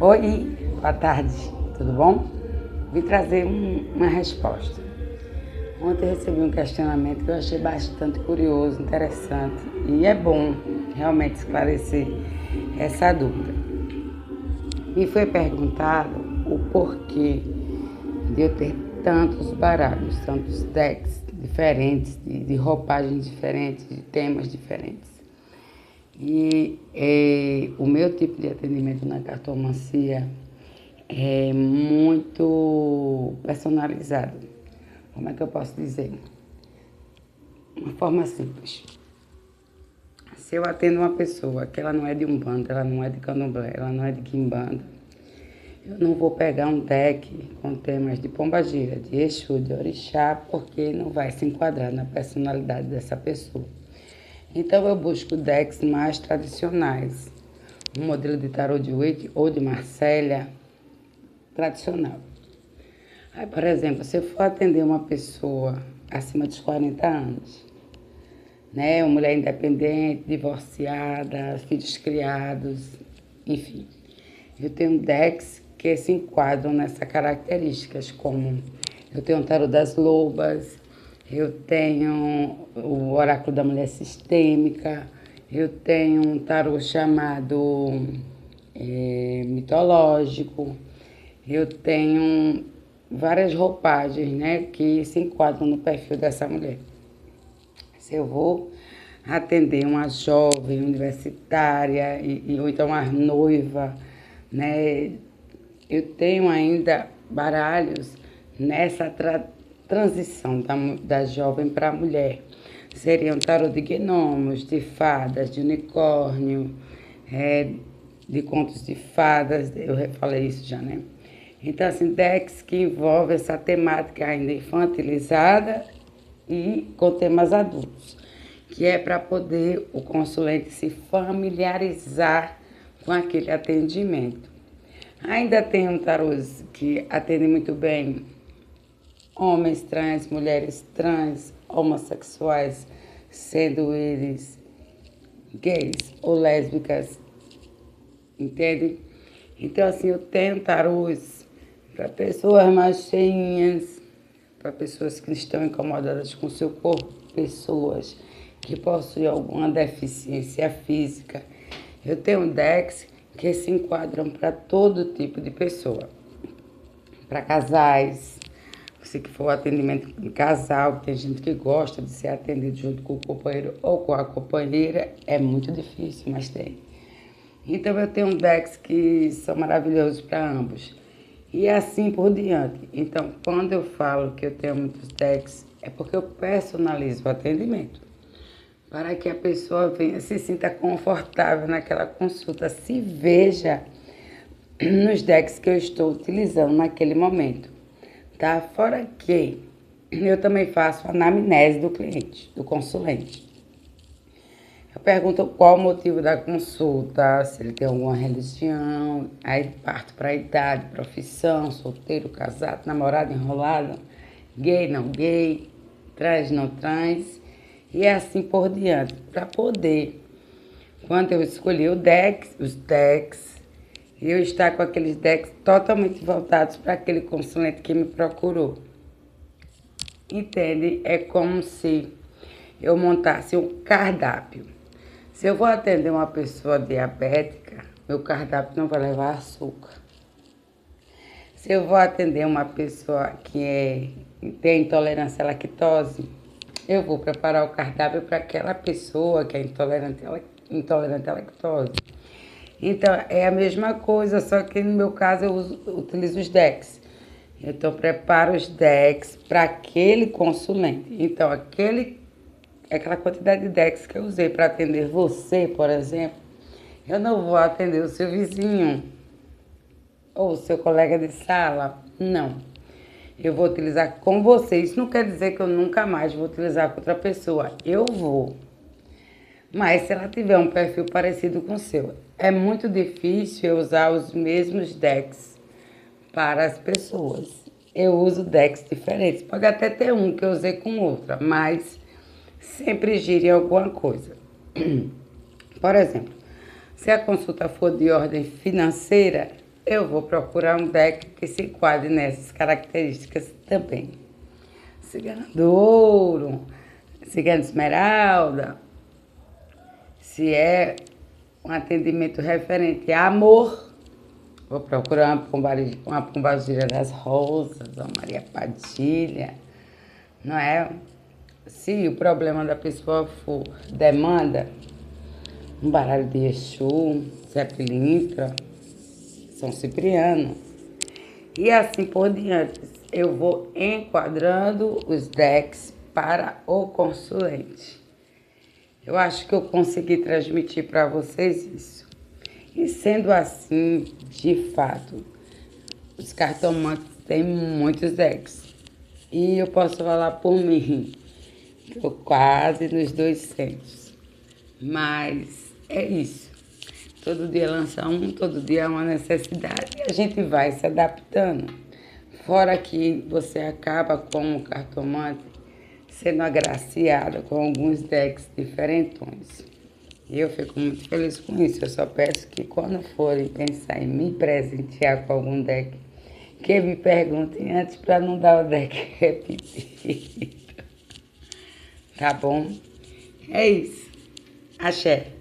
Oi, boa tarde, tudo bom? Vim trazer uma resposta. Ontem eu recebi um questionamento que eu achei bastante curioso, interessante e é bom realmente esclarecer essa dúvida. Me foi perguntado o porquê de eu ter tantos baralhos, tantos decks diferentes, de roupagens diferentes, de temas diferentes. E o meu tipo de atendimento na cartomancia é muito personalizado. Como é que eu posso dizer? Uma forma simples. Se eu atendo uma pessoa que ela não é de Umbanda, ela não é de Candomblé, ela não é de Quimbanda, eu não vou pegar um deck com temas de pombagira, de Exu, de Orixá, porque não vai se enquadrar na personalidade dessa pessoa. Então eu busco decks mais tradicionais, um modelo de tarô de Wick ou de Marsella tradicional. Aí, por exemplo, se eu for atender uma pessoa acima dos 40 anos, né, uma mulher independente, divorciada, filhos criados, enfim, eu tenho decks que se enquadram nessas características, como eu tenho o tarô das lobas, eu tenho o oráculo da mulher sistêmica, eu tenho um tarô chamado mitológico, eu tenho várias roupagens, né, que se enquadram no perfil dessa mulher. Se eu vou atender uma jovem universitária ou então uma noiva, né, eu tenho ainda baralhos nessa transição da jovem para a mulher. Seriam tarô de gnomos, de fadas, de unicórnio, de contos de fadas, eu falei isso já, né? Então, assim, decks que envolvem essa temática ainda infantilizada e com temas adultos, que é para poder o consulente se familiarizar com aquele atendimento. Ainda tem um tarôs que atende muito bem homens trans, mulheres trans, homossexuais, sendo eles gays ou lésbicas, entende? Então, assim, eu tenho tarôs para pessoas mais cheinhas, para pessoas que estão incomodadas com o seu corpo, pessoas que possuem alguma deficiência física. Eu tenho decks que se enquadram para todo tipo de pessoa. Para casais, se que for atendimento de casal, tem gente que gosta de ser atendido junto com o companheiro ou com a companheira, é muito difícil, mas tem. Então eu tenho decks que são maravilhosos para ambos. E assim por diante. Então, quando eu falo que eu tenho muitos decks, é porque eu personalizo o atendimento. Para que a pessoa venha, se sinta confortável naquela consulta, se veja nos decks que eu estou utilizando naquele momento. Tá? Fora que eu também faço a anamnese do cliente, do consulente. Eu pergunto qual o motivo da consulta, se ele tem alguma religião, aí parto para a idade, profissão, solteiro, casado, namorado, enrolado, gay, não gay, trans, não trans, e assim por diante, para poder, quando eu escolhi os decks, eu estar com aqueles decks totalmente voltados para aquele consulente que me procurou. Entende? É como se eu montasse um cardápio. Se eu vou atender uma pessoa diabética, meu cardápio não vai levar açúcar. Se eu vou atender uma pessoa que tem intolerância à lactose, eu vou preparar o cardápio para aquela pessoa que é intolerante à lactose. Então, é a mesma coisa, só que no meu caso eu utilizo os decks. Então, preparo os decks para aquele consulente. Então, aquela quantidade de decks que eu usei para atender você, por exemplo, eu não vou atender o seu vizinho ou o seu colega de sala, não. Eu vou utilizar com você. Isso não quer dizer que eu nunca mais vou utilizar com outra pessoa. Eu vou. Mas se ela tiver um perfil parecido com o seu, é muito difícil eu usar os mesmos decks para as pessoas. Eu uso decks diferentes. Pode até ter um que eu usei com outra, mas sempre gira em alguma coisa. Por exemplo, se a consulta for de ordem financeira, eu vou procurar um deck que se enquadre nessas características também. Cigana do ouro, cigana esmeralda, se é um atendimento referente a amor, vou procurar uma pombagira das rosas, uma Maria Padilha, não é? Se o problema da pessoa for demanda, um baralho de Exu, Zé Pilintra, São Cipriano, e assim por diante. Eu vou enquadrando os decks para o consulente. Eu acho que eu consegui transmitir para vocês isso. E sendo assim, de fato, os cartomantes têm muitos decks. E eu posso falar por mim, estou quase nos 200. Mas é isso. Todo dia lança um, todo dia é uma necessidade e a gente vai se adaptando. Fora que você acaba como cartomante sendo agraciada com alguns decks diferentões. E eu fico muito feliz com isso. Eu só peço que quando forem pensar em me presentear com algum deck, que me perguntem antes para não dar o deck repetido. Tá bom? É isso. Axé.